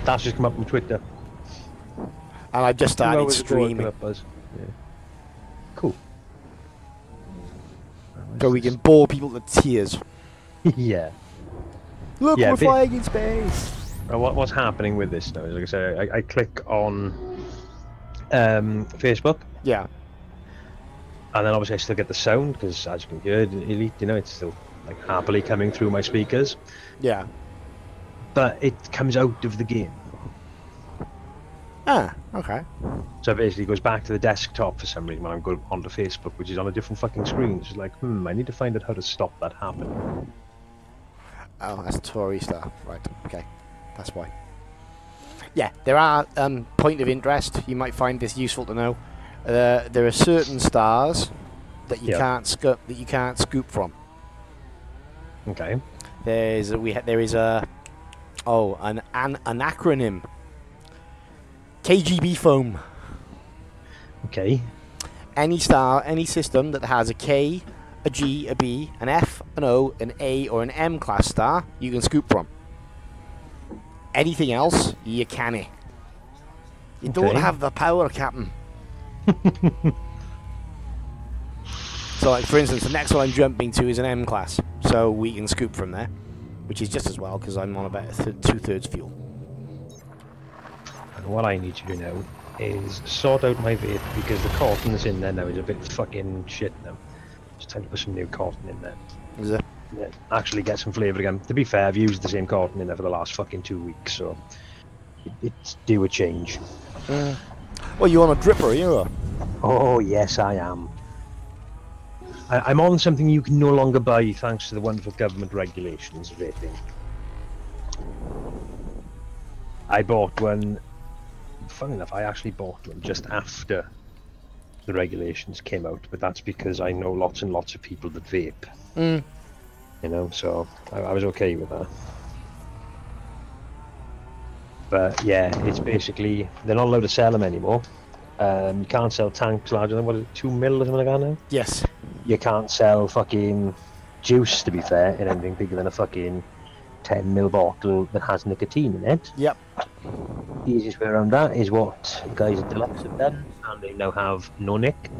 That's just come up on Twitter. And I've just started streaming. Yeah. Cool. So we can bore people to tears. Yeah. Look, we're flying in space. What's happening with this now is, like I say, I click on Facebook. Yeah. And then obviously I still get the sound, because as you can hear, Elite, you know, it's still like happily coming through my speakers. Yeah. But it comes out of the game. Ah, okay. So it basically goes back to the desktop for some reason when I'm going onto Facebook, which is on a different fucking screen. It's just like, I need to find out how to stop that happening. Oh, that's Tory stuff. Right, okay. That's why. Yeah, there are point of interest. You might find this useful to know. There are certain stars that you can't scoop from. Okay. There is an acronym. KGB foam. Okay. Any star, any system that has a K, a G, a B, an F, an O, an A, or an M class star, you can scoop from. Anything else, you can't. You don't have the power, Captain. So, like, for instance, the next one I'm jumping to is an M class, so we can scoop from there, which is just as well because I'm on about 2/3 fuel. And what I need to do now is sort out my vape, because the cotton that's in there now is a bit fucking shit now. It's time to put some new cotton in there. Is it? Yeah, actually get some flavour again. To be fair, I've used the same cotton in there for the last fucking 2 weeks, so it's due a change. Well, you on a dripper, are you? Oh yes, I am. I'm on something you can no longer buy thanks to the wonderful government regulations of vaping. I bought one. Funny enough, I actually bought one just after the regulations came out, but that's because I know lots and lots of people that vape. You know, so I was okay with that. But yeah, it's basically, they're not allowed to sell them anymore. You can't sell tanks larger than, what is it, 2 mil or something like that now? Yes. You can't sell fucking juice, to be fair, in anything bigger than a fucking 10 mil bottle that has nicotine in it. Yep. The easiest way around that is what the guys at Deluxe have done, and they now have no nick.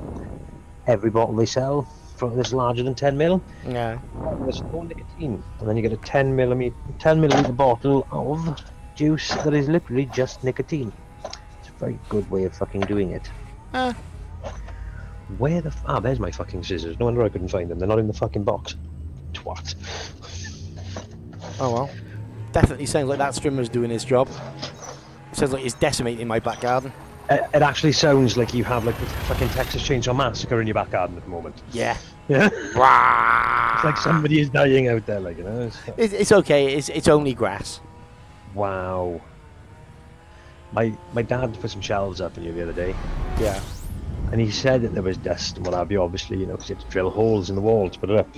Every bottle they sell that's larger than 10 mil, there's no nicotine, and then you get a 10 milliliter bottle of juice that is literally just nicotine. It's a very good way of fucking doing it. Where the there's my fucking scissors. No wonder I couldn't find them. They're not in the fucking box. Twat. Oh well. Definitely sounds like that strimmer's doing his job. Sounds like he's decimating my back garden. It actually sounds like you have like the fucking Texas Chainsaw Massacre in your back garden at the moment. Yeah. Yeah. It's like somebody is dying out there, like, you know. It's okay. It's only grass. Wow. My dad put some shelves up in here the other day. Yeah. And he said that there was dust and what have you, obviously, you know, because you had to drill holes in the wall to put it up.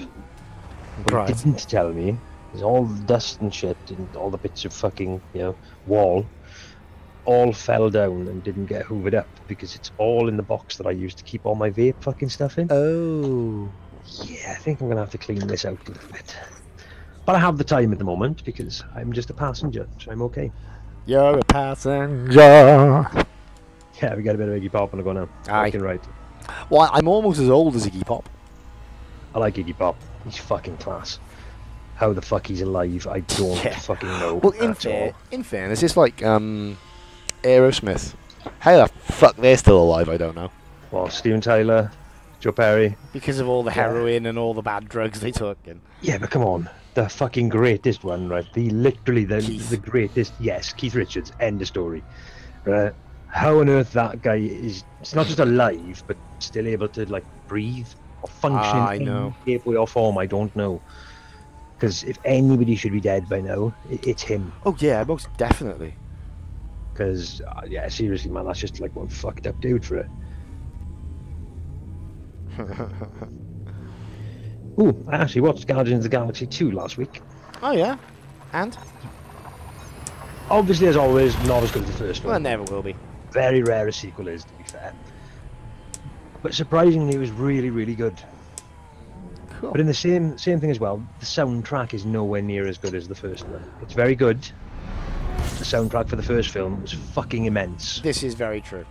But he didn't tell me. There's all the dust and shit and all the bits of fucking, you know, wall all fell down and didn't get hoovered up because it's all in the box that I used to keep all my vape fucking stuff in. Oh. Yeah, I think I'm going to have to clean this out a little bit. But I have the time at the moment because I'm just a passenger, so I'm okay. You're a passenger. Yeah, we got a bit of Iggy Pop on the go now. Aye. Right. Well, I'm almost as old as Iggy Pop. I like Iggy Pop. He's fucking class. How the fuck he's alive, I don't fucking know. Well, in fairness, it's like Aerosmith. How the fuck they're still alive, I don't know. Well, Steven Tyler, Joe Perry. Because of all the heroin and all the bad drugs they took. And yeah, but come on. The fucking greatest one, right? The greatest. Yes, Keith Richards. End of story. How on earth that guy is? It's not just alive, but still able to like breathe or function in any shape, way, or form. I don't know. Because if anybody should be dead by now, it's him. Oh yeah, most definitely. Because yeah, seriously, man, that's just like one fucked up dude for it. Ooh, I actually watched Guardians of the Galaxy 2 last week. Oh yeah, and obviously, as always, not as good as the first one. Well, it never will be. Very rare a sequel is, to be fair. But surprisingly, it was really, really good. Cool. But in the same thing as well, the soundtrack is nowhere near as good as the first one. It's very good, the soundtrack for the first film was fucking immense. This is very true.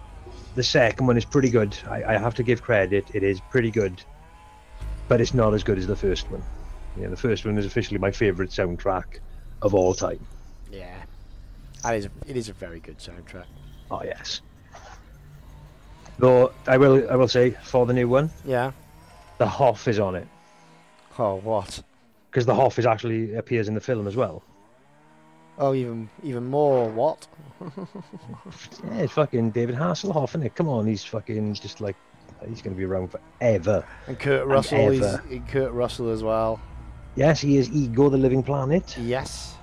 The second one is pretty good. I have to give credit. It is pretty good. But it's not as good as the first one. Yeah, the first one is officially my favourite soundtrack of all time. Yeah. It is a very good soundtrack. Oh, yes. Though, I will say, for the new one, Yeah. the Hoff is on it. Oh, what? Because the Hoff actually appears in the film as well. Oh, even more what? Yeah, it's fucking David Hasselhoff, isn't it? Come on, he's fucking just like, he's going to be around forever. And Kurt Russell, he's Kurt Russell as well. Yes, he is Ego, the Living Planet. Yes.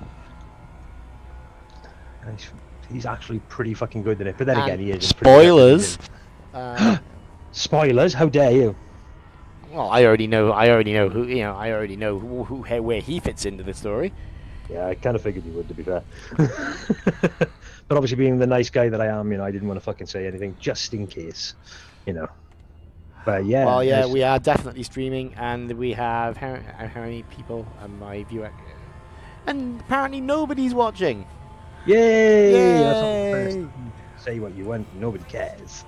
He's actually pretty fucking good in it. But then again, he is. Spoilers. Spoilers? How dare you? Well, I already know who. You know, I already know where he fits into the story. Yeah, I kind of figured you would, to be fair. But obviously, being the nice guy that I am, you know, I didn't want to fucking say anything just in case, you know. But yeah. Well, yeah, we are definitely streaming, and we have how many people? My viewer, and apparently nobody's watching. Yay! Yay! That's not the first. Say what you want, nobody cares.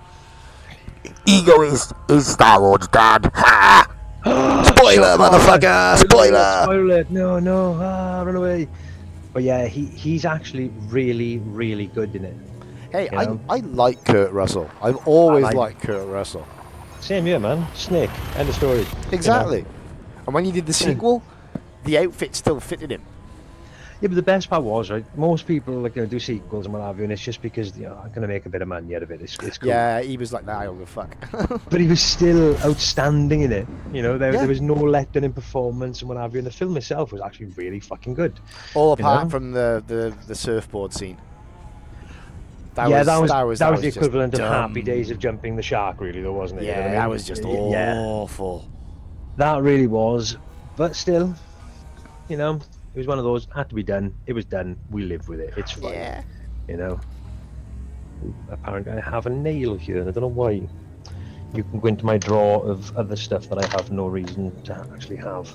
Ego is Star Wars, Dad. Ha! Spoiler, motherfucker! Spoiler! Spoiler! No! Run away! But yeah, he's actually really, really good in it. Hey, I like Kurt Russell. I've always liked Kurt Russell. Same here, man. Snake. End of story. Exactly. You know? And when you did the sequel, the outfit still fitted him. Yeah, but the best part was, right, most people like do sequels and what have you, and it's just because, you know, I'm going to make a bit of money out of it. It's cool. Yeah, he was like that. I don't give a fuck. But he was still outstanding in it. You know, there was no letdown in performance and what have you, and the film itself was actually really fucking good. All apart from the surfboard scene. That was the equivalent of Happy Days of Jumping the Shark, really, though, wasn't it? Yeah, you know what I mean? that was just awful. That really was. But still, you know, it was one of those, had to be done. It was done. We lived with it. It's fine. Yeah. You know. Apparently I have a nail here, and I don't know why. You can go into my drawer of other stuff that I have no reason to actually have.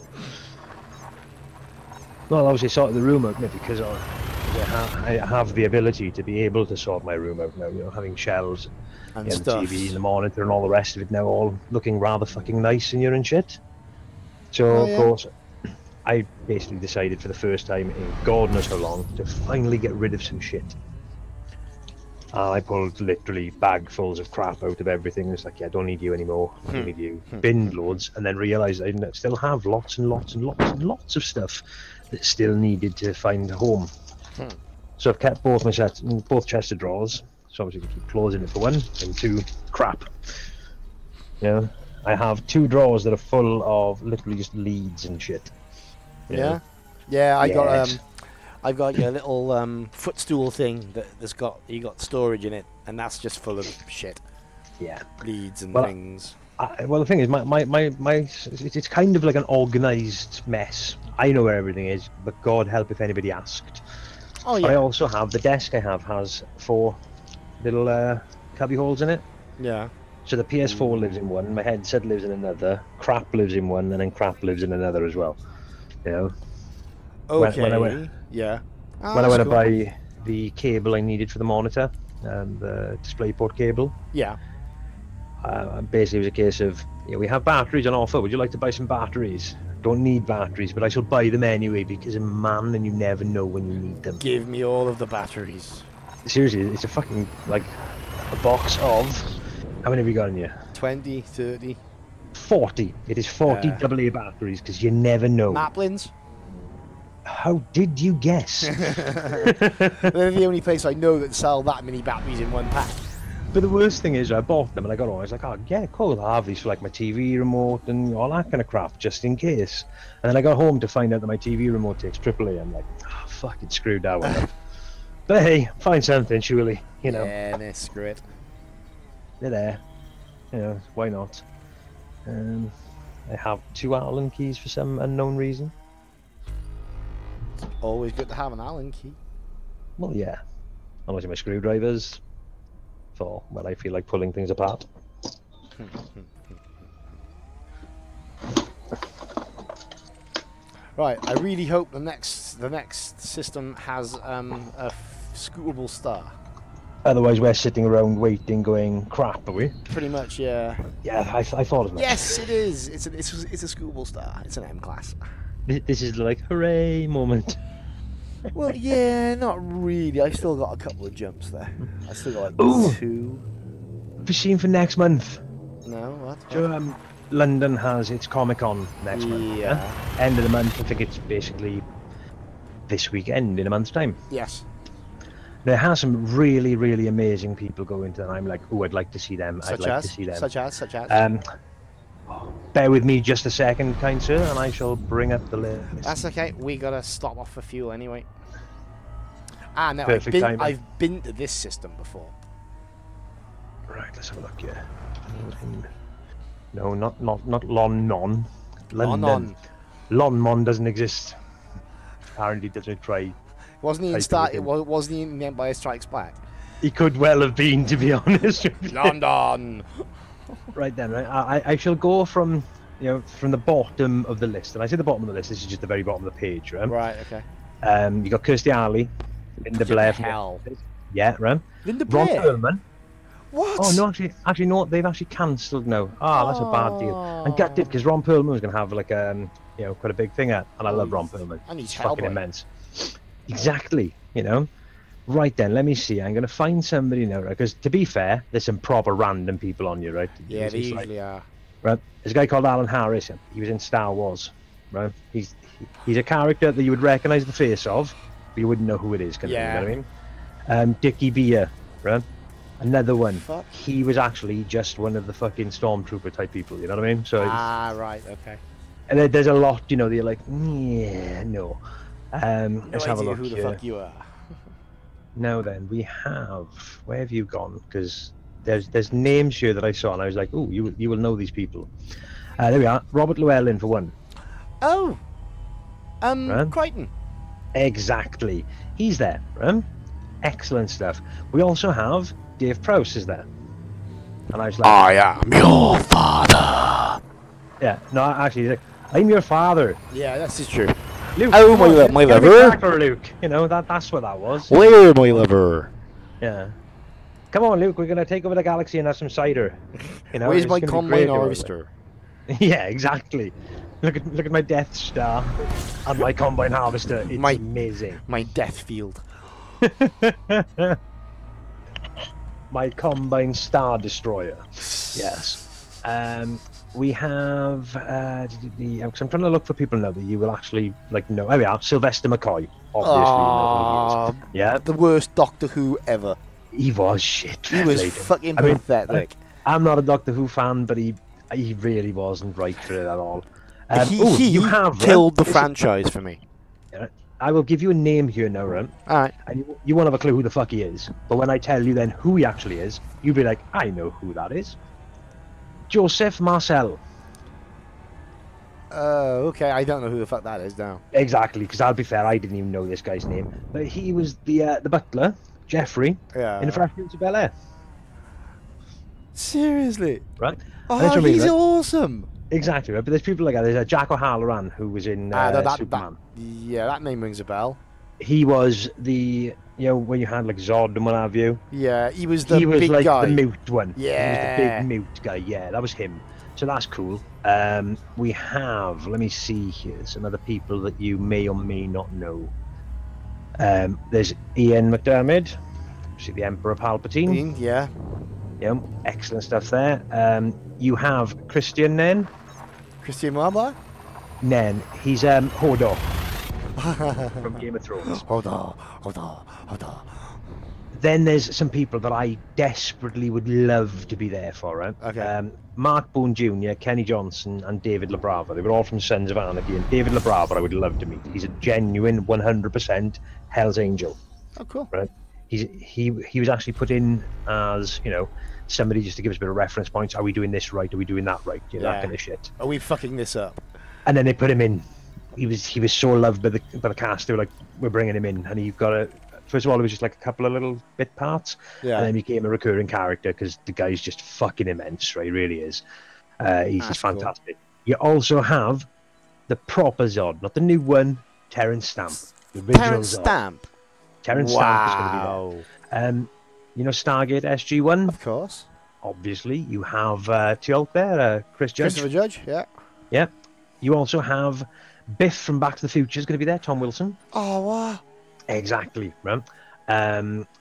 Well, obviously sorted the room out because I have the ability to be able to sort my room out now, you know, having shelves and the TV and the monitor and all the rest of it now all looking rather fucking nice in here and shit. So, of course, I basically decided for the first time in God knows how long to finally get rid of some shit. I pulled literally bagfuls of crap out of everything. It's like, yeah, I don't need you anymore. I don't need you. Binned loads, and then realised I still have lots and lots and lots and lots of stuff that still needed to find a home. So I've kept both chests of drawers. So obviously we keep clothes in it for one, and two, crap. Yeah, I have 2 drawers that are full of literally just leads and shit. Yeah, I've got your little footstool thing that's got storage in it, and that's just full of shit. Yeah, leads and things. Well, the thing is, it's kind of like an organised mess. I know where everything is, but God help if anybody asked. Oh yeah. But I also have the desk I have has 4 little cubby holes in it. Yeah. So the PS4 lives in one, my headset lives in another, crap lives in one, and then crap lives in another as well. You know. Okay. When I went to buy the cable I needed for the monitor, the DisplayPort cable. Yeah. Basically, it was a case of, we have batteries on offer. Would you like to buy some batteries? Don't need batteries, but I shall buy them anyway because I'm a man and you never know when you need them. Give me all of the batteries. Seriously, it's a fucking, like, a box of... How many have you got in here? 20, 30. 40. It is 40 AA batteries because you never know. Maplins? How did you guess? They're the only place I know that sell that many batteries in one pack. But the worst thing is, I bought them and I got home. I was like, oh yeah, cool. I'll have these for like my TV remote and all that kind of crap, just in case. And then I got home to find out that my TV remote takes AAA. I'm like, oh, fucking screwed that one up. But hey, find something, surely, you know. Yeah, no, screw it. They're there. You know, why not? I have 2 Allen keys for some unknown reason. Always good to have an Allen key. Well, yeah. I'm using my screwdrivers for when I feel like pulling things apart. Right, I really hope the next system has a Scootable star. Otherwise, we're sitting around waiting, going, crap, are we? Pretty much, yeah. Yeah, I thought as much. Yes, it is. It's a scootable star. It's an M class. This is like, hooray moment. Well, yeah, not really. I've still got a couple of jumps there. I still got like Ooh. 2. Have you seen for next month? No, what? So, London has its Comic-Con next month. Yeah. End of the month. I think it's basically this weekend in a month's time. Yes. There has some really, really amazing people going to, and I'm like, oh, I'd like to see them. Such I'd like as? to see them. Such as? Bear with me just a second, kind sir, and I shall bring up the list. That's okay. We gotta stop off for fuel anyway. Ah, no, Perfect timing. I've been to this system before. Right, let's have a look here. No, not London. London. Lonmon doesn't exist. Apparently, doesn't try. Wasn't he in wasn't he in The Empire Strikes Back? He could well have been, to be honest. London. Right then, right. I shall go from from the bottom of the list, and I say the bottom of the list. This is just the very bottom of the page, right? Right. Okay. You got Kirstie Alley, Linda Blair. Hell. Yeah, right. Linda Ron Blair. Perlman. What? Oh no, actually no. They've actually cancelled now. Ah, that's a bad deal. I'm gutted because Ron Perlman was going to have like quite a big thing at, and I love Ron Perlman. And he's fucking Hellboy. immense. Exactly. Right then, let me see. I'm going to find somebody now, right? Because to be fair, there's some proper random people on you, right? Yeah, they usually are. Right. There's a guy called Alan Harris. He was in Star Wars, right? He's a character that you would recognise the face of, but you wouldn't know who it is. You know what I mean? Dickie Beer, right? Another one. Fuck. He was actually just one of the fucking stormtrooper type people. You know what I mean? So right, okay. and there's a lot, that you're like, yeah, no. Let's have a look who the here. fuck you are. Now then, we have. Where have you gone? Because there's names here that I saw, and I was like, oh, you will know these people. There we are. Robert Llewellyn for one. Oh. Right? Crichton. Exactly. He's there. Right? Excellent stuff. We also have Dave Prowse is there. And I was like, I am your father. Yeah. No, actually, he's like, I'm your father. Yeah, that's true. Luke, Oh, my lover. Luke. That's what that was. Where, my lover? Yeah. Come on, Luke. We're gonna take over the galaxy and have some cider. Where's it's my gonna be combine great, harvester? Yeah, exactly. Look at my Death Star and my combine harvester. It's amazing. My death field. My combine Star Destroyer. Yes. We have. Cause I'm trying to look for people now that you will actually know. There we are. Sylvester McCoy. Obviously. Yeah. The worst Doctor Who ever. He was shit. He was fucking pathetic. I'm not a Doctor Who fan, but he really wasn't right for it at all. He killed the franchise for me. I will give you a name here now, right? Alright. And you won't have a clue who the fuck he is. But when I tell you then who he actually is, you'll be like, I know who that is. Joseph Marcel. Okay. I don't know who the fuck that is now. Exactly, because I'll be fair, I didn't even know this guy's name. But he was the butler, Jeffrey, in the Fresh Prince of Bel-Air. Seriously? Right? Oh, he's awesome. Exactly, right? But there's people like that. There's Jack O'Halloran, who was in Superman. That name rings a bell. He was the, when you had like Zod and what have you. Yeah, he was the big like guy. The mute one. Yeah. He was the big mute guy. Yeah, that was him. So that's cool. We have, let me see here, some other people that you may or may not know. There's Ian McDermott, see the Emperor Palpatine. Yeah. Yeah, excellent stuff there. You have Christian Nen. Christian Mamba? Nen. He's Hodor from Game of Thrones. Hodor. Then there's some people that I desperately would love to be there for, right? Okay. Mark Boone Jr., Kenny Johnson, and David LaBrava. They were all from Sons of Anarchy, and David LaBrava I would love to meet. He's a genuine 100% Hell's Angel. Oh, cool. Right? He was actually put in as, somebody just to give us a bit of reference points. Are we doing this right? Are we doing that right? That kind of shit. Are we fucking this up? And then they put him in. He was so loved by the cast. They were like, we're bringing him in, and he got first of all, it was just like a couple of little bit parts, and then he became a recurring character because the guy's just fucking immense, right? He really is. He's just fantastic. Cool. You also have the proper Zod, not the new one, Terrence Stamp. The original Terrence Zod. Stamp? Terence Stark is going to be there. You know Stargate SG-1? Of course. Obviously, you have Teal'c there, Chris Judge. Christopher Judge, yeah. Yeah. You also have Biff from Back to the Future is going to be there, Tom Wilson. Oh, what? Exactly, right?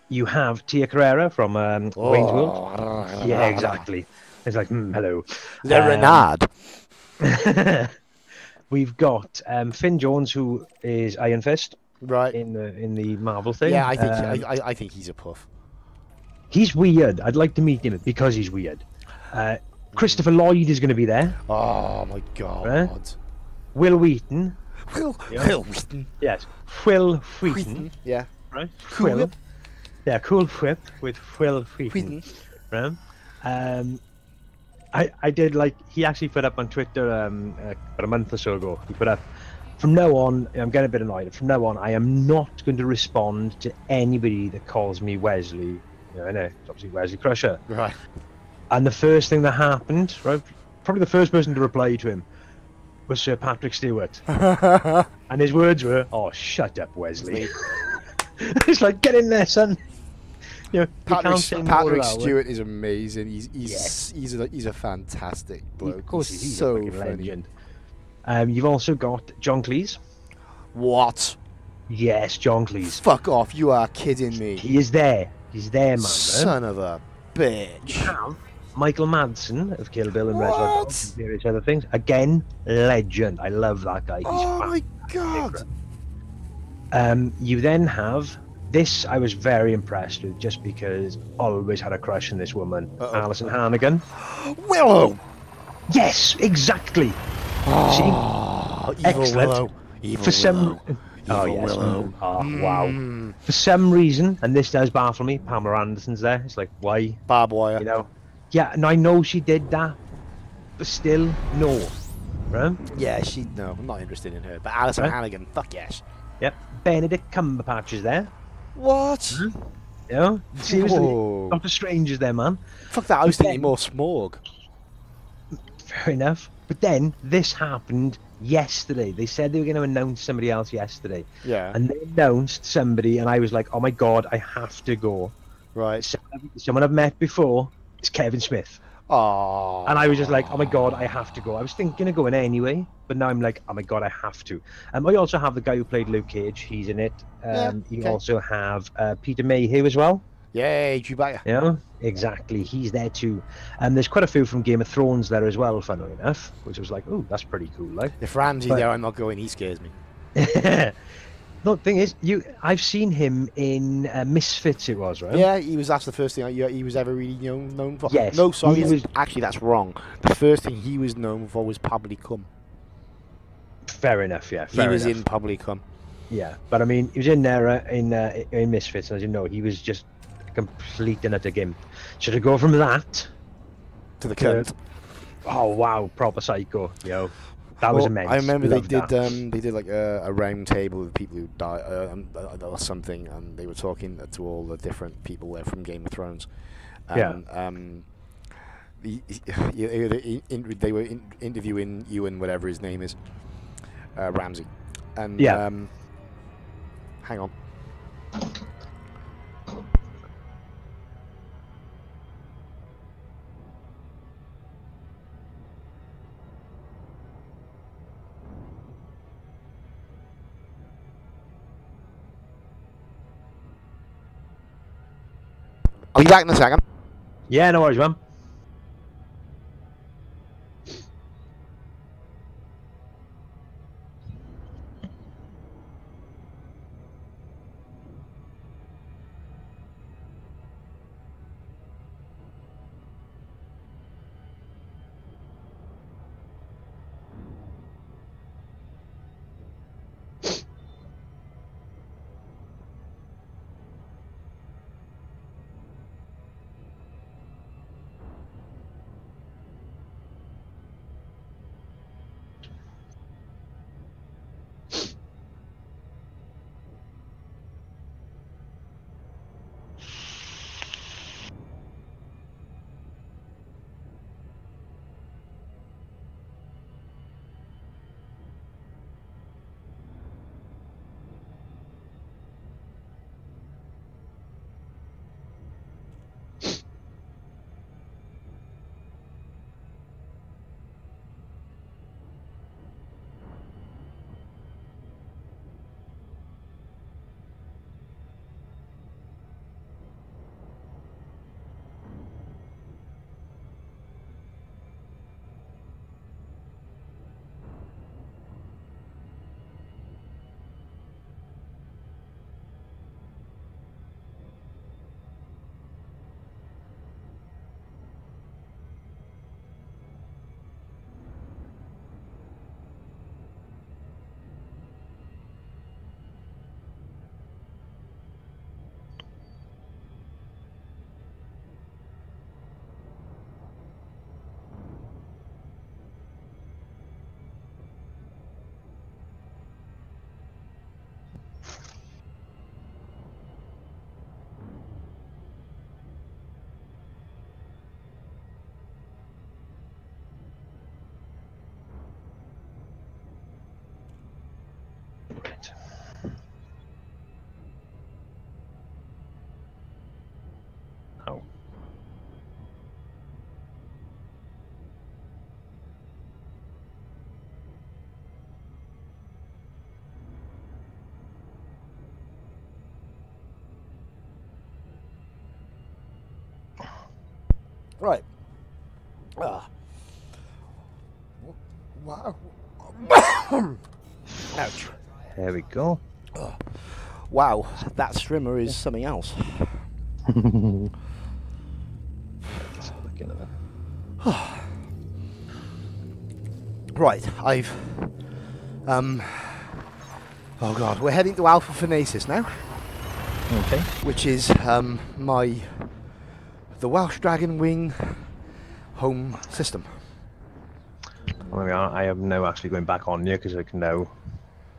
You have Tia Carrera from Wayne's World. Yeah, exactly. It's like, hello. Le Renard. We've got Finn Jones, who is Iron Fist, right? In the Marvel thing. Yeah, I think he's a puff. He's weird. I'd like to meet him because he's weird. Christopher Lloyd is going to be there. Oh my god. Right? Will Wheaton. Will Wheaton. Yes, Will Wheaton. Yeah. Right. Cool Whip. Yeah, Cool Whip with Will Wheaton. Right. I did like he actually put up on Twitter about a month or so ago. He put up, from now on, I'm getting a bit annoyed. From now on, I am not going to respond to anybody that calls me Wesley. You know, I know it's obviously Wesley Crusher. Right. And the first thing that happened, right, probably the first person to reply to him was Sir Patrick Stewart. And his words were, "Oh, shut up, Wesley." It's like, get in there, son. You know, Patrick Stewart is amazing. He's a fantastic bloke. Of course, he's so a fucking funny. legend. You've also got John Cleese. What? Yes, John Cleese. Fuck off! You are kidding me. He is there. He's there, man. Son of a bitch. You have Michael Madsen of Kill Bill and Reservoir Dogs and various other things. Again, legend. I love that guy. He's my god. You then have this. I was very impressed with, just because I always had a crush on this woman, Alison Hannigan. Willow. Yes, exactly. Oh, See, excellent. Willow. Evil For some. Willow. Oh Evil yes. Willow. Oh wow. For some reason, and this does baffle me, Pamela Anderson's there. It's like, why? Barbed wire. You know. Yeah, and I know she did that, but still, no. Right? Yeah, no, I'm not interested in her. But Alison Hannigan, fuck yes. Yep. Benedict Cumberbatch is there. What? You know? Seriously, Doctor Strange is there, man. Fuck that, I was thinking more Smorg. Fair enough. But then, this happened yesterday. They said they were going to announce somebody else yesterday. Yeah. And they announced somebody, and I was like, oh my god, I have to go. Right. Someone I've met before is Kevin Smith. Oh. And I was just like, oh my god, I have to go. I was thinking of going anyway, but now I'm like, oh my god, I have to. I also have the guy who played Luke Cage. He's in it. You also have Peter Mayhew as well. Yay, Chewbacca. You know, exactly. He's there too. And there's quite a few from Game of Thrones there as well, funnily enough, which was like, oh, that's pretty cool. Like, if Ramsey's there, I'm not going. He scares me. No, the thing is, I've seen him in Misfits. It was right. Yeah, he was. That's the first thing he was ever really known for. Yes. No, sorry. Actually, that's wrong. The first thing he was known for was Publicum. Fair enough. Yeah. He was in Publicum. Yeah, but I mean, he was in there in Misfits, and as you know, he was just a complete and utter gimp. So to go from that to the cunt. Oh wow, proper psycho, yo. That was immense. I remember they did like a round table with people who died or something, and they were talking to all the different people there from Game of Thrones. They were interviewing Ewan, whatever his name is, Ramsey, and hang on. I'll be back in a second. Yeah, no worries, man. Right. Wow. Ouch. There we go. Wow, that strimmer is something else. Let's have a look into that. Right, I've... Oh god, we're heading to Alpha Phonesis now. Okay. Which is the Welsh Dragon Wing home system. Well, there we are. I am now actually going back on here because I can now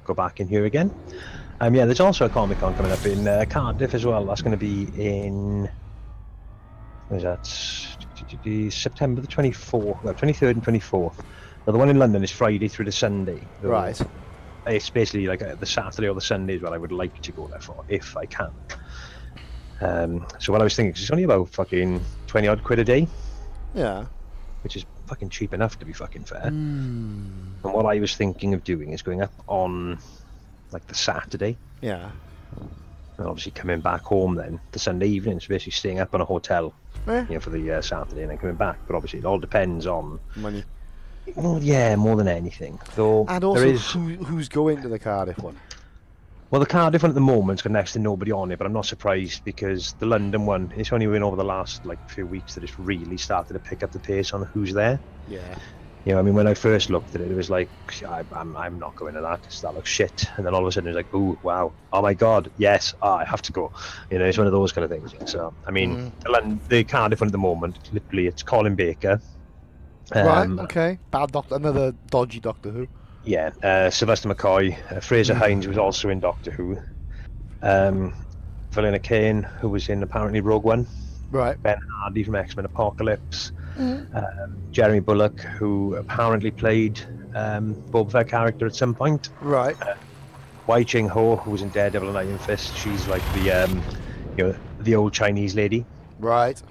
go back in here again. Yeah, there's also a Comic-Con coming up in Cardiff as well. That's going to be in... What is that? September the 24th, well, 23rd and 24th. Now, the one in London is Friday through to Sunday. So Right. it's basically like the Saturday or the Sunday is what I would like to go there for, if I can. So what I was thinking, 'cause it's only about fucking 20 odd quid a day. Yeah. Which is fucking cheap enough, to be fucking fair. And what I was thinking of doing is going up on like the Saturday, Yeah. and obviously coming back home then the Sunday evening, so basically staying up on a hotel, Eh? you know, for the Saturday and then coming back. But obviously it all depends on Money. well, yeah, more than anything. Though And also, there is who's going to the Cardiff one? well, the Cardiff one at the moment's got next to nobody on it, but I'm not surprised because the London one, it's only been over the last like few weeks that it's really started to pick up the pace on who's there. Yeah. You know, I mean, when I first looked at it, it was like, I'm not going to that because that looks shit. And then all of a sudden it was like, ooh, wow, oh my god, yes, I have to go. You know, it's one of those kind of things. So, I mean, the Cardiff one at the moment, literally, it's Colin Baker. Right, okay. Bad Doctor, another dodgy Doctor Who. Yeah, Sylvester McCoy, Fraser Hines was also in Doctor Who. Valina Kane, who was in apparently Rogue One. Right. Ben Hardy from X-Men Apocalypse. Jeremy Bulloch, who apparently played Boba Fett character at some point. Right. Wai Ching Ho, who was in Daredevil and Iron Fist. She's like the you know, the old Chinese lady. Right.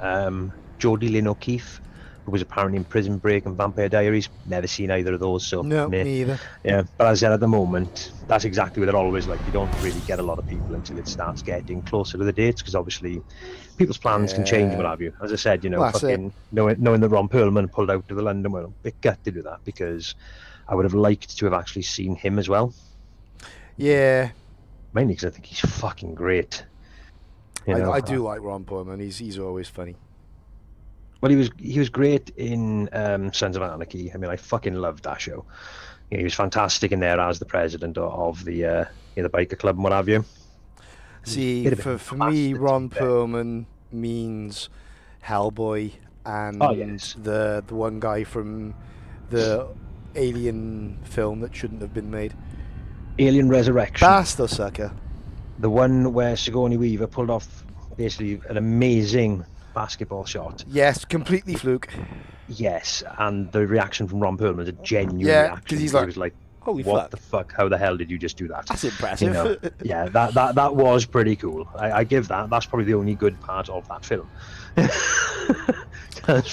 Jodie Lynn O'Keefe, who was apparently in Prison Break and Vampire Diaries. Never seen either of those, so No, me either. Yeah, but as I said, at the moment, that's exactly what they're always like. You don't really get a lot of people until it starts getting closer to the dates, because obviously people's plans can change, what have you. As I said, you know, Well, fucking knowing that Ron Perlman pulled out to the London one, I'm a bit gutted with that, because I would have liked to have actually seen him as well. Yeah. Mainly because I think he's fucking great. You know? I do like Ron Perlman. He's always funny. Well, he was great in Sons of Anarchy. I mean, I fucking loved that show. You know, he was fantastic in there as the president of the the biker club and what have you. See, for me, Ron Perlman means Hellboy and the one guy from the Alien film that shouldn't have been made. Alien Resurrection. That's the sucker. The one where Sigourney Weaver pulled off basically an amazing basketball shot. Yes, completely fluke. Yes, and the reaction from Ron Perlman is a genuine reaction. Because he was like, holy what fuck. the fuck? How the hell did you just do that? That's impressive. You know, yeah, that was pretty cool. I give that. That's probably the only good part of that film.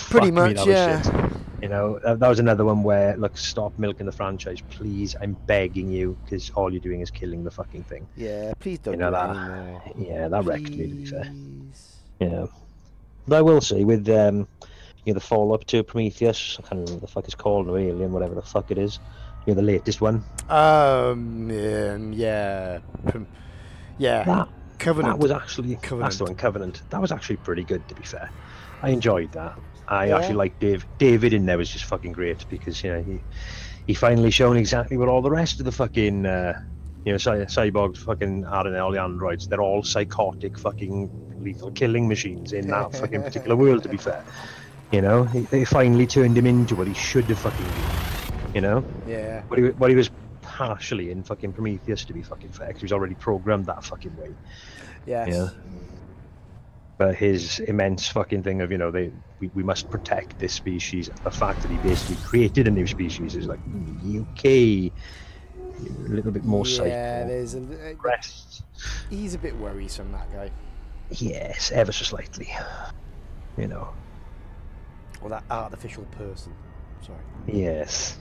Pretty much, yeah. Shit. You know, that was another one where, look, stop milking the franchise, please. I'm begging you, because all you're doing is killing the fucking thing. Yeah, please don't do that anymore. Yeah, that wrecked me, to be fair. Yeah. But I will say, with the follow-up to Prometheus, I can't remember what the fuck it's called, or Alien, whatever the fuck it is. You know, the latest one. Yeah. Covenant. That was actually that's the one, Covenant. That was actually pretty good, to be fair. I enjoyed that. I actually liked David in there was just fucking great, because you know he finally shown exactly what all the rest of the fucking cyborgs fucking are, and all the androids. They're all psychotic fucking lethal killing machines in that fucking particular world, to be fair. You know, they finally turned him into what he should have fucking been. You know? Yeah. What he was partially in fucking Prometheus, to be fucking fair, because he was already programmed that fucking way. Yes. Yeah. But his immense fucking thing of, you know, we must protect this species. The fact that he basically created a new species is like, okay, a little bit more psycho. Yeah, there's he's a bit worrisome, that guy. Yes, ever so slightly. You know. Or that artificial person. Sorry. Yes.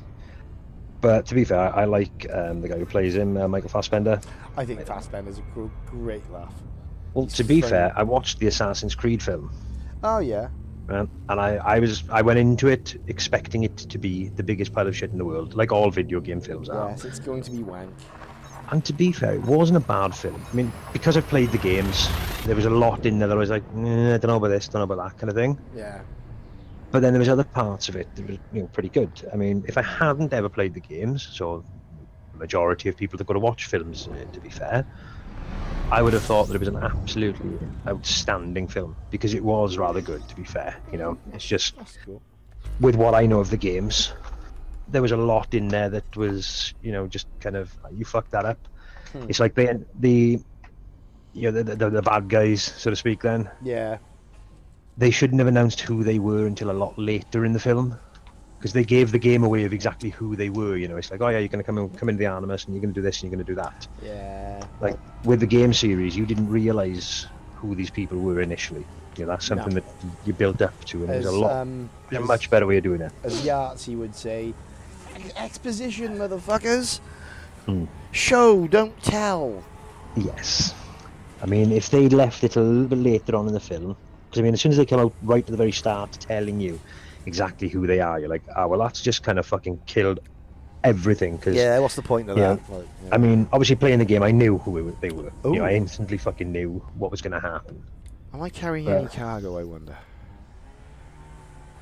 But to be fair, I like the guy who plays him, Michael Fassbender. I think Fassbender's a great laugh. Well, to be fair, I watched the Assassin's Creed film. Oh, yeah. And I went into it expecting it to be the biggest pile of shit in the world, like all video game films are. Yes, it's going to be wank. And to be fair, it wasn't a bad film. I mean, because I've played the games, there was a lot in there that I was like, I don't know about this, don't know about that kind of thing. Yeah. But then there was other parts of it that was, pretty good. I mean, if I hadn't ever played the games, so the majority of people that go to watch films, to be fair, I would have thought that it was an absolutely outstanding film, because it was rather good, to be fair. It's just, Cool. with what I know of the games, there was a lot in there that was, just kind of, you fucked that up. It's like the bad guys, so to speak. Then they shouldn't have announced who they were until a lot later in the film, because they gave the game away of exactly who they were. It's like, oh yeah, you're going to come into the Animus and you're going to do this and you're going to do that. Yeah. Like with the game series, you didn't realize who these people were initially. That's something that you built up to, and there's a much better way of doing it. As Yahtzee would say, exposition, motherfuckers. Show, don't tell. Yes. I mean, if they left it a little bit later on in the film, because I mean, as soon as they come out right at the very start telling you exactly who they are, you're like, well, that's just kind of fucking killed everything. Cause, what's the point of that? Like, I mean, obviously playing the game, I knew who they were. I instantly fucking knew what was going to happen. Am I carrying any cargo, I wonder?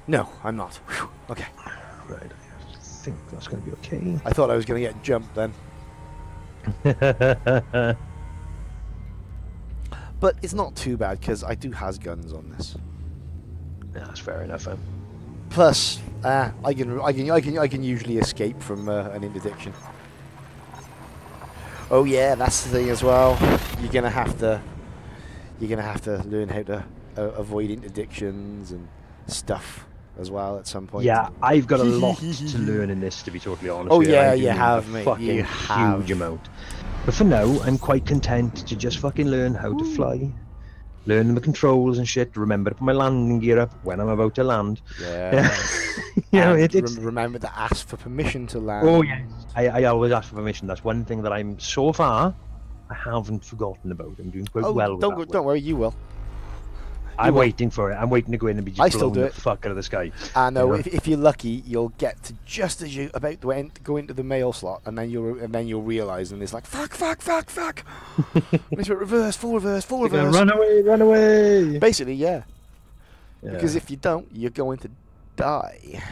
No, I'm not. Whew. Okay. Right, I think that's going to be okay. I thought I was going to get jumped then. But it's not too bad, because I do has guns on this. Yeah, that's fair enough. Plus, I can usually escape from an interdiction. Oh yeah, that's the thing as well. You're gonna have to learn how to avoid interdictions and stuff as well at some point. Yeah, I've got a lot to learn in this, to be totally honest. Oh with you. yeah, you have, mate. Fucking You have. huge amount. But for now, I'm quite content to just fucking learn how to fly, learn the controls and shit. Remember to put my landing gear up when I'm about to land. Yeah. Remember to ask for permission to land. Oh yeah. I always ask for permission. That's one thing that I'm so far I haven't forgotten about. I'm doing quite well with that. Don't worry, you will. I'm waiting for it. I'm waiting to go in and be just blown the fuck out of the sky. I know. If you're lucky, you'll get to just as you about to go into the mail slot, and then you'll realise, and it's like fuck. It's reverse, full reverse. Run away. Basically, yeah. Because if you don't, you're going to die.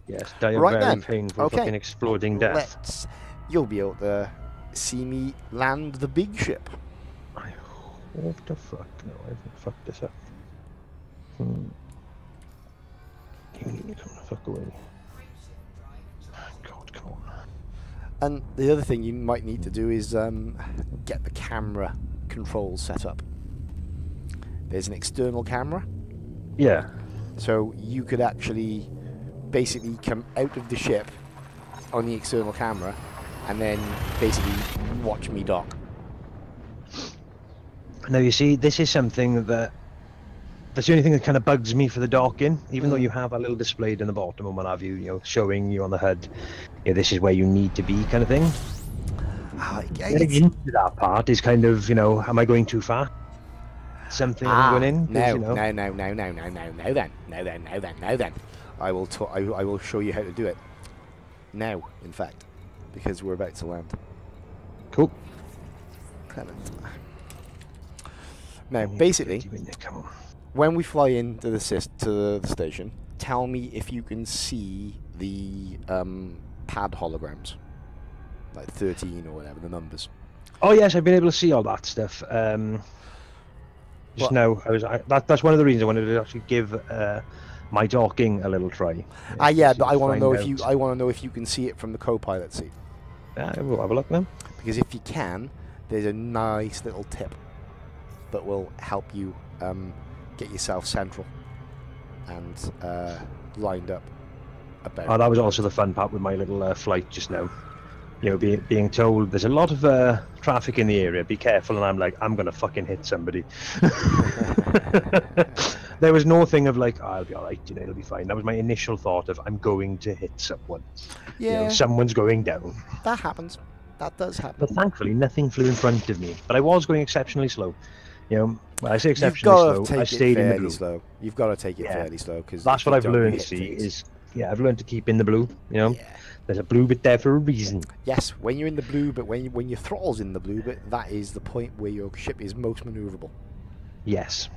Yes, die a very painful fucking exploding death. You'll be able to see me land the big ship. I hope the fuck no, I haven't fucked this up. You need to come the fuck away. God, come on. And the other thing you might need to do is get the camera controls set up. There's an external camera. Yeah. So you could actually basically come out of the ship on the external camera and then basically watch me dock. Now you see, this is something that's the only thing that kind of bugs me for the docking, even though you have a little displayed in the bottom and what have you, showing you on the HUD, this is where you need to be kind of thing. Getting into that part is kind of, am I going too far? Something I'm going in? No then. I will show you how to do it. Now, in fact, because we're about to land. Cool. Clement. Now, basically, when we fly into the station, tell me if you can see the pad holograms, like 13 or whatever, the numbers. Oh yes, I've been able to see all that stuff. Just now, that's one of the reasons I wanted to actually give my docking a little try. Yeah, but I want to know if you can see it from the co-pilot seat. Yeah, we'll have a look now. Because if you can, there's a nice little tip that will help you get yourself central and lined up. Oh, that was also the fun part with my little flight just now. Being told there's a lot of traffic in the area, be careful, and I'm like, I'm gonna fucking hit somebody. There was no thing of like, I'll be alright, it'll be fine. That was my initial thought of, I'm going to hit someone. Yeah. Someone's going down. That happens. That does happen. But thankfully, nothing flew in front of me. But I was going exceptionally slow. You know, when I say You've exceptionally got to slow, I take it stayed in the fairly blue. slow. You've got to take it Yeah. fairly slow because That's what I've learned to see is, yeah, I've learned to keep in the blue. You know, Yeah. there's a blue bit there for a reason. Yes, when you're in the blue, but when your throttle's in the blue bit, that is the point where your ship is most maneuverable. Yes.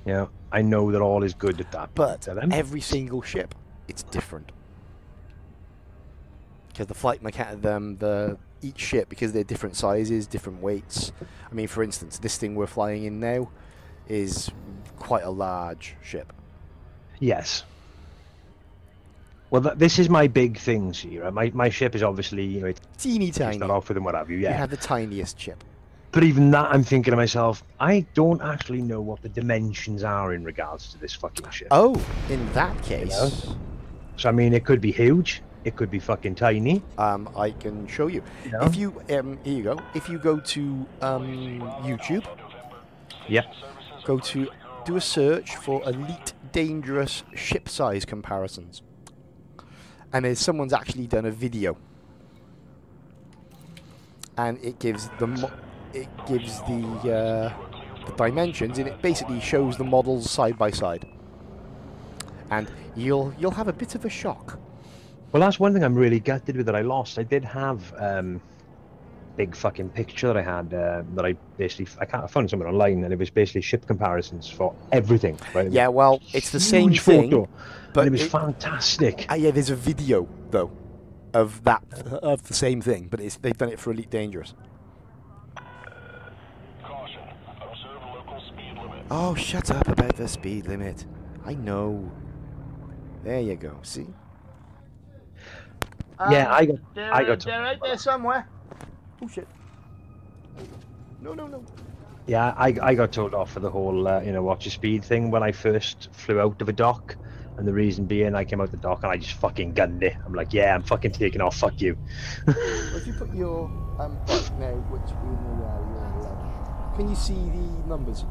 Yeah, I know that all is good at that. But every single ship, it's different. Because the flight mechanism, each ship, because they're different sizes, different weights. I mean, for instance, this thing we're flying in now is quite a large ship. Yes. Well, this is my big thing, see, right? My ship is obviously, you know, it's teeny tiny. Start off with and what have you, yeah. You have the tiniest ship. But even that, I'm thinking to myself, I don't actually know what the dimensions are in regards to this fucking ship. Oh, in that case. You know? So, I mean, it could be huge. It could be fucking tiny. I can show you. You know? If you, here you go. If you go to YouTube. Yeah. Go to, do a search for Elite Dangerous Ship Size Comparisons. And there's someone's actually done a video. And it gives the dimensions, and it basically shows the models side by side. And you'll have a bit of a shock. Well, that's one thing I'm really gutted with that I lost. I did have big fucking picture that I had that I found somewhere online, and it was basically ship comparisons for everything. Right? Yeah, well, it's the same thing, but it was fantastic. Yeah, there's a video though of the same thing, but they've done it for Elite Dangerous. Caution, observe local speed limit. Oh, shut up about the speed limit. I know. There you go. See? Yeah, I got. They're right there somewhere. Oh shit! No. Yeah, I got told off for the whole you know, watch your speed thing when I first flew out of a dock, and the reason being I came out the dock and I just fucking gunned it. I'm like, yeah, I'm fucking taking off. Fuck you. Well, if you put your right now, which we know, can you see the numbers?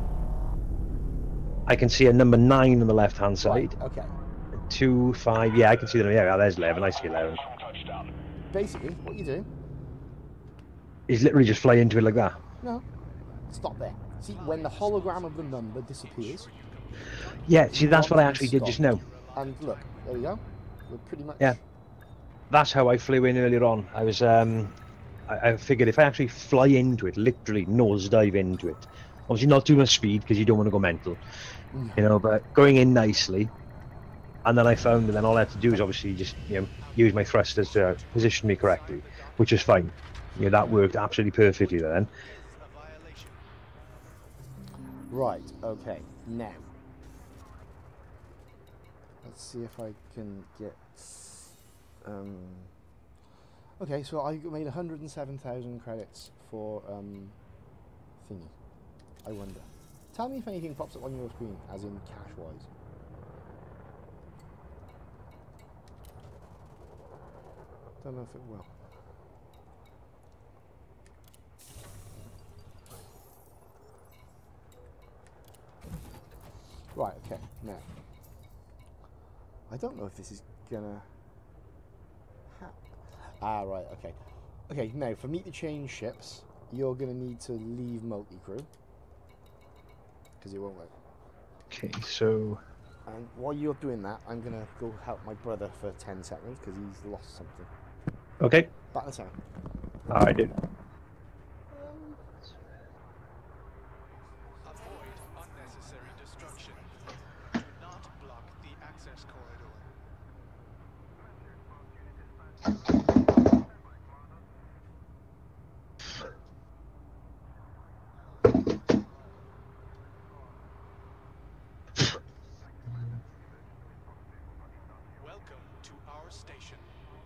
I can see a number 9 on the left hand side. Right, okay. 2, 5. Yeah, I can see them. Yeah, there's 11. I see 11. Basically, what you do is literally just fly into it like that. No, stop there. See, when the hologram of the number disappears. Yeah, see, that's what I actually did just now. And look, there you go. We're pretty much. Yeah, that's how I flew in earlier on. I was I figured if I actually fly into it, literally nosedive into it, obviously not too much speed because you don't want to go mental, you know, but going in nicely. And then I found that then all I had to do is obviously just, you know, use my thrusters to position me correctly, which is fine. You know, that worked absolutely perfectly then. Right, okay, now. Let's see if I can get... okay, so I made 107,000 credits for thingy. I wonder. Tell me if anything pops up on your screen, as in cash-wise. Don't know if it will. Right, okay, now. I don't know if this is gonna happen. Ah, right, okay. Okay, now, for me to change ships, you're gonna need to leave multi-crew. Because it won't work. Okay, so... And while you're doing that, I'm gonna go help my brother for 10 seconds, because he's lost something. Okay. Back in a second. I did. Avoid unnecessary destruction. Do not block the access corridor. Welcome to our station.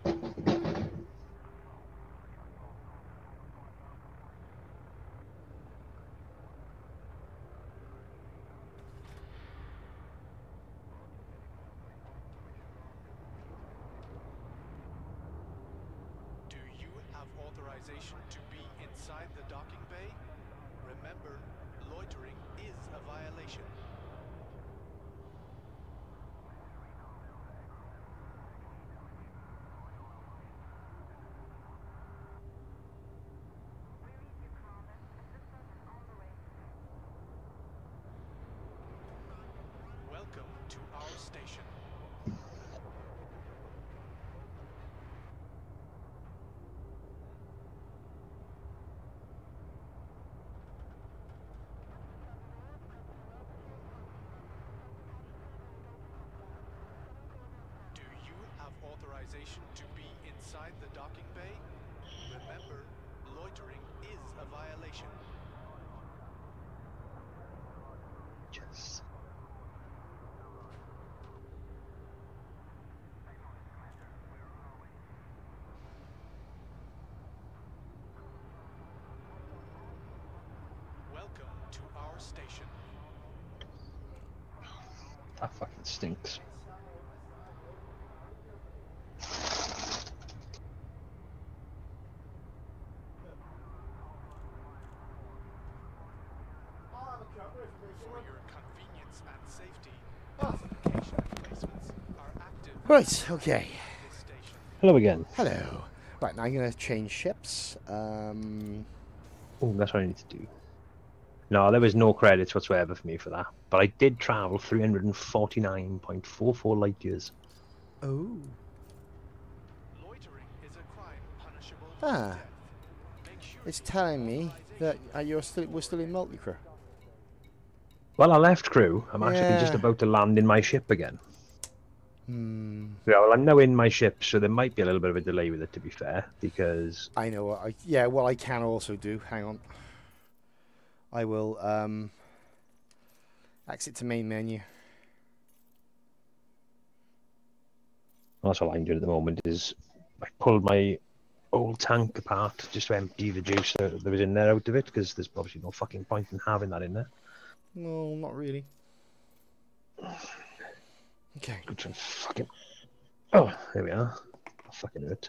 Do you have authorization to be inside the docking bay? Remember, loitering is a violation. authorization to be inside the docking bay. Remember, loitering is a violation. Just... Welcome to our station. That fucking stinks. For your convenience and safety, classification placements are active Right, okay. at this station. Hello again. Hello. Right, now I'm going to change ships. Oh, that's what I need to do. No, there was no credits whatsoever for me for that. But I did travel 349.44 light years. Oh. Loitering is a crime punishable with Ah. death. Make sure It's you telling me that authorization we're still in multi-crew. Well, I left crew. I'm actually just Yeah. about to land in my ship again. Hmm. Yeah, well, I'm now in my ship, so there might be a little bit of a delay with it, to be fair, because... I know what yeah, what I can also do. Hang on. I will exit to main menu. That's all I'm doing at the moment, is I pulled my old tank apart just to empty the juice that was in there out of it, because there's obviously no fucking point in having that in there. No, not really. Okay. Good for fucking... Oh, there we are. That fucking hurt.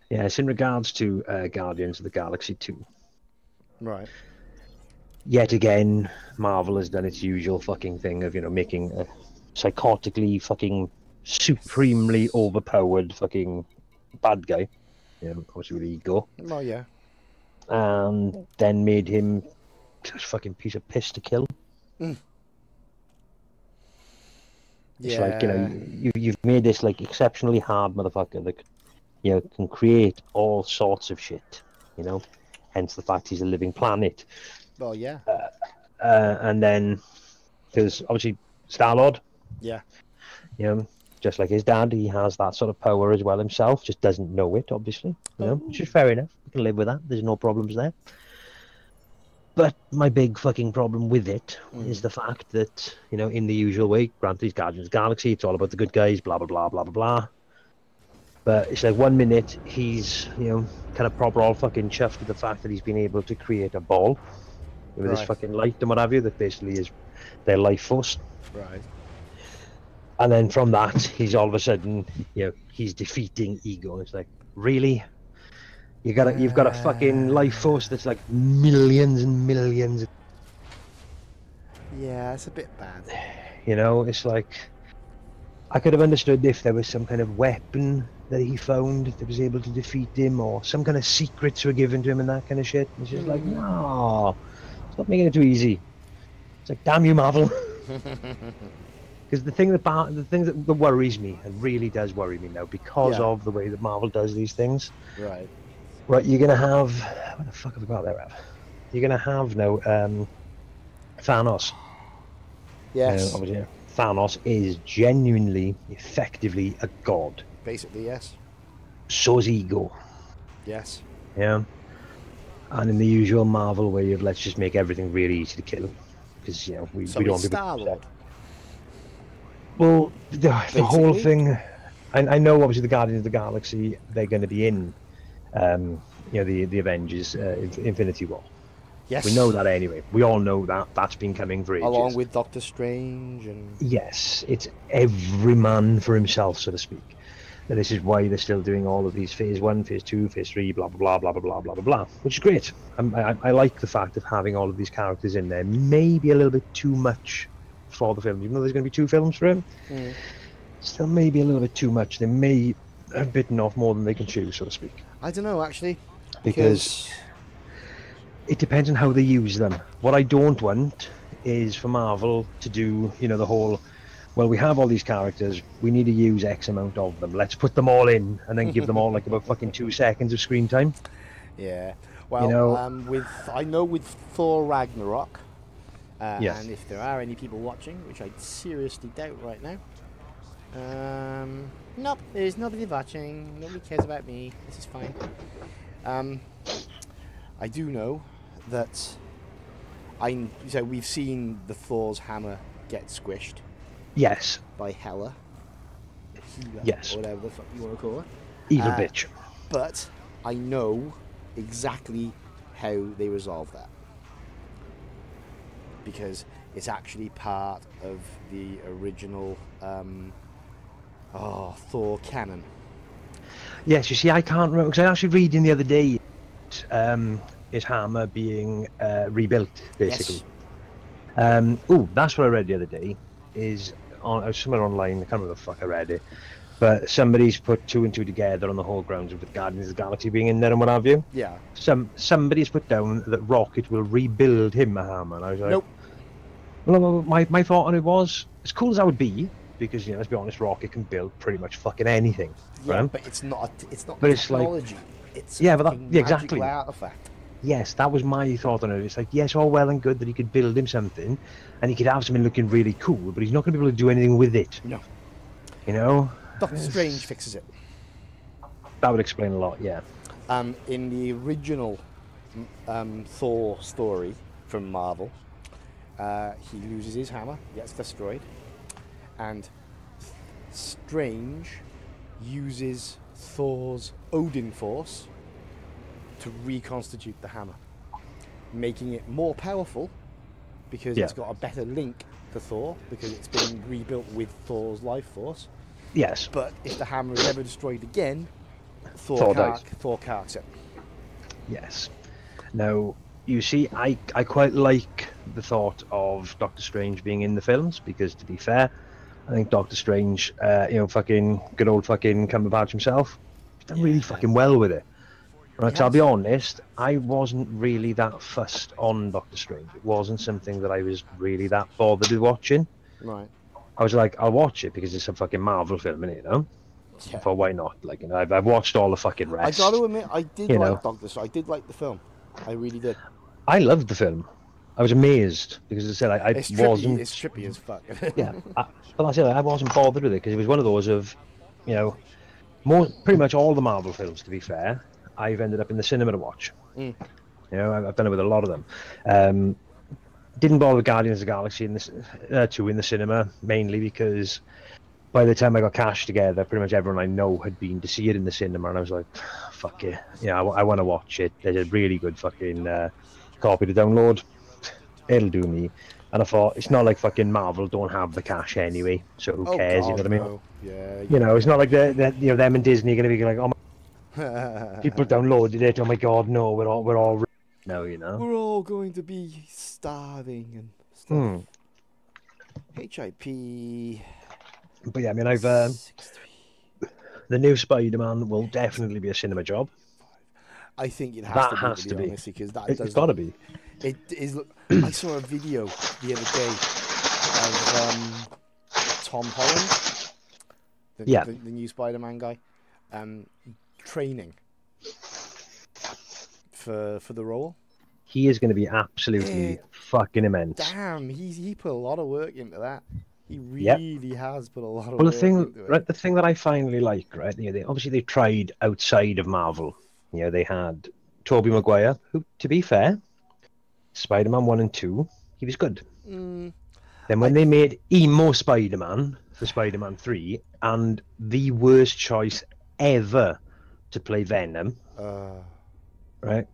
Yes, in regards to Guardians of the Galaxy 2. Right. Yet again, Marvel has done its usual fucking thing of, you know, making a psychotically fucking supremely overpowered fucking bad guy. You know, obviously with ego. Oh yeah. And then made him just fucking piece of piss to kill. Mm. It's Yeah. like, you know, you've made this like exceptionally hard motherfucker that, you know, can create all sorts of shit, you know, hence the fact he's a living planet. Well, yeah. And then, because obviously Star-Lord, Yeah. you know, just like his dad, he has that sort of power as well himself, just doesn't know it, obviously, you know, which is fair enough. We can live with that. There's no problems there. But my big fucking problem with it is the fact that, you know, in the usual way, granted he's Guardians of the Galaxy, it's all about the good guys, blah, blah, blah, blah, blah, blah. But it's like 1 minute he's, you know, kind of proper all fucking chuffed with the fact that he's been able to create a ball with his Right. fucking light and what have you, that basically is their life force. Right. And then from that, he's all of a sudden, you know, he's defeating ego. It's like, really? You've got a fucking life force that's like millions and millions. Yeah, it's a bit bad. You know, it's like, I could have understood if there was some kind of weapon that he found that was able to defeat him, or some kind of secrets were given to him and that kind of shit. It's just like, no, stop making it too easy. It's like, damn you, Marvel. Because the thing that worries me, and really does worry me now, because of the way that Marvel does these things. Right. Right, you're gonna have, what the fuck have I got there, Rav? You're gonna have now Thanos. Yes. Obviously, Thanos is genuinely, effectively a god. Basically, yes. So's ego. Yes. Yeah. And in the usual Marvel way of let's just make everything really easy to kill, because you know we don't want people Star-Lord. Well, the whole thing. I know obviously the Guardians of the Galaxy, they're going to be in, you know, the Avengers, Infinity War. Yes. We know that anyway. We all know that. That's been coming for ages. Along with Doctor Strange and... Yes, it's every man for himself, so to speak. And this is why they're still doing all of these Phase 1, Phase 2, Phase 3, blah, blah, blah, blah, blah, blah, blah, blah, which is great. I like the fact of having all of these characters in there. Maybe a little bit too much for the film. Even though there's going to be 2 films for him, still maybe a little bit too much. They may have bitten off more than they can chew, so to speak. I don't know, actually. Because it depends on how they use them. What I don't want is for Marvel to do, you know, the whole, well, we have all these characters, we need to use X amount of them, let's put them all in, and then give them all like about fucking 2 seconds of screen time. Yeah. Well, You know, with Thor Ragnarok, Yes. and if there are any people watching, which I seriously doubt right now, nope, there's nobody watching. Nobody cares about me. This is fine. I do know that so we've seen the Thor's hammer get squished yes, by Hela. Yes. Or whatever the fuck you want to call her. evil bitch. But I know exactly how they resolve that. Because it's actually part of the original Thor canon. Yes, you see, I can't remember, because I actually reading the other day his hammer being rebuilt, basically. Yes. That's what I read the other day, is somewhere online, I can't remember the fuck I read it, but somebody's put two and two together on the whole grounds of the Guardians of the Galaxy being in there and what have you. Yeah. Somebody's put down that Rocket will rebuild him a hammer, and I was like, Nope. Well, my thought on it was, as cool as that would be, because, let's be honest, Rocket can build pretty much fucking anything. Yeah, right? but it's not But it's technology. It's a but fucking exactly. magical artifact. Yes, that was my thought on it. It's like, yes, all well and good that he could build him something, and he could have something looking really cool, but he's not going to be able to do anything with it. No. You know? Doctor Strange fixes it. That would explain a lot, yeah. In the original Thor story from Marvel, he loses his hammer, gets destroyed, and Strange uses Thor's Odin Force to reconstitute the hammer, making it more powerful because it's got a better link to Thor because it's been rebuilt with Thor's life force. Yes. But if the hammer is ever destroyed again, Thor dies. Thor carks it. Yes. Now, you see, I quite like the thought of Doctor Strange being in the films because, to be fair, I think Doctor Strange, fucking good old fucking Cumberbatch himself, he's done really fucking well with it. Right, so I'll be honest, I wasn't really that fussed on Doctor Strange. It wasn't something that I was really that bothered with watching. Right. I was like, I'll watch it because it's a fucking Marvel film, innit, Yeah. But why not? Like, I've watched all the fucking rest. I got to admit, I did like Doctor Strange. I did like the film. I really did. I loved the film. I was amazed because, as I said, I wasn't. It's trippy as fuck. Yeah, but I said I wasn't bothered with it because it was one of those of, pretty much all the Marvel films. To be fair, I've ended up in the cinema to watch. Mm. I've done it with a lot of them. Didn't bother with Guardians of the Galaxy in the cinema, mainly because by the time I got cash together, pretty much everyone I know had been to see it in the cinema, and I was like, fuck it, I want to watch it. There's a really good fucking copy to download. It'll do me. And I thought, it's not like fucking Marvel don't have the cash anyway, so who cares, you know what I mean? No. Yeah, it's not like them and Disney are going to be like, oh my, people downloaded it, oh my god, no, we're all no, We're all going to be starving and stuff. HIP. But yeah, I mean, the new Spider-Man will definitely be a cinema job. I think it has to be, honest, because it's got to be. It is. I saw a video the other day of Tom Holland, the new Spider-Man guy, training for the role. He is going to be absolutely fucking immense. Damn, he put a lot of work into that. He really has put a lot of work into it. Right, the thing that I finally like, right? They tried outside of Marvel. They had Tobey Maguire, who, to be fair, Spider-Man 1 and 2, he was good. Then when they made emo Spider-Man for Spider-Man 3, and the worst choice ever to play Venom, right?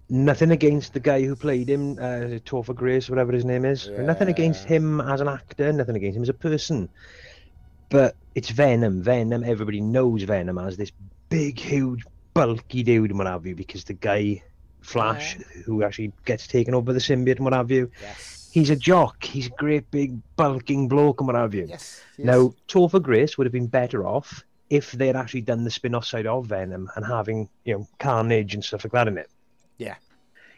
Nothing against the guy who played him, Topher Grace, whatever his name is. Yeah. Nothing against him as an actor, nothing against him as a person. But it's Venom. Everybody knows Venom as this big, huge, bulky dude and what have you, because the guy, Flash, who actually gets taken over by the symbiote and what have you, he's a jock. He's a great, big, bulking bloke and what have you. Yes. Now, Topher Grace would have been better off if they had actually done the spin-off side of Venom and having, Carnage and stuff like that in it. Yeah.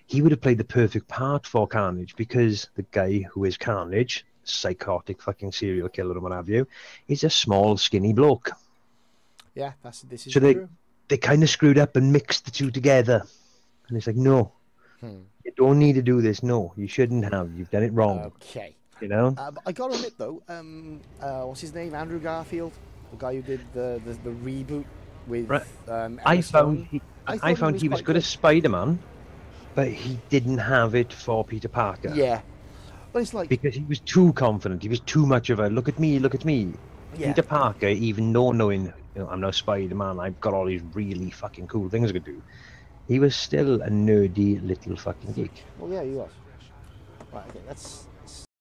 He would have played the perfect part for Carnage because the guy who is Carnage, psychotic fucking serial killer and what have you, is a small, skinny bloke. Yeah, this is true. They kind of screwed up and mixed the two together. And it's like, no, you don't need to do this. No, you shouldn't have. You've done it wrong. Okay. You know? I gotta admit though, what's his name? Andrew Garfield, the guy who did the reboot with Right. Emma I Stone. found he was good as Spider-Man, but he didn't have it for Peter Parker. Yeah. But it's like, Because he was too confident. He was too much of a look at me, look at me. yeah. Peter Parker, even though knowing, I'm now Spider-Man, I've got all these really fucking cool things I could do. He was still a nerdy little fucking geek. Well, yeah, he was. Right, okay, let's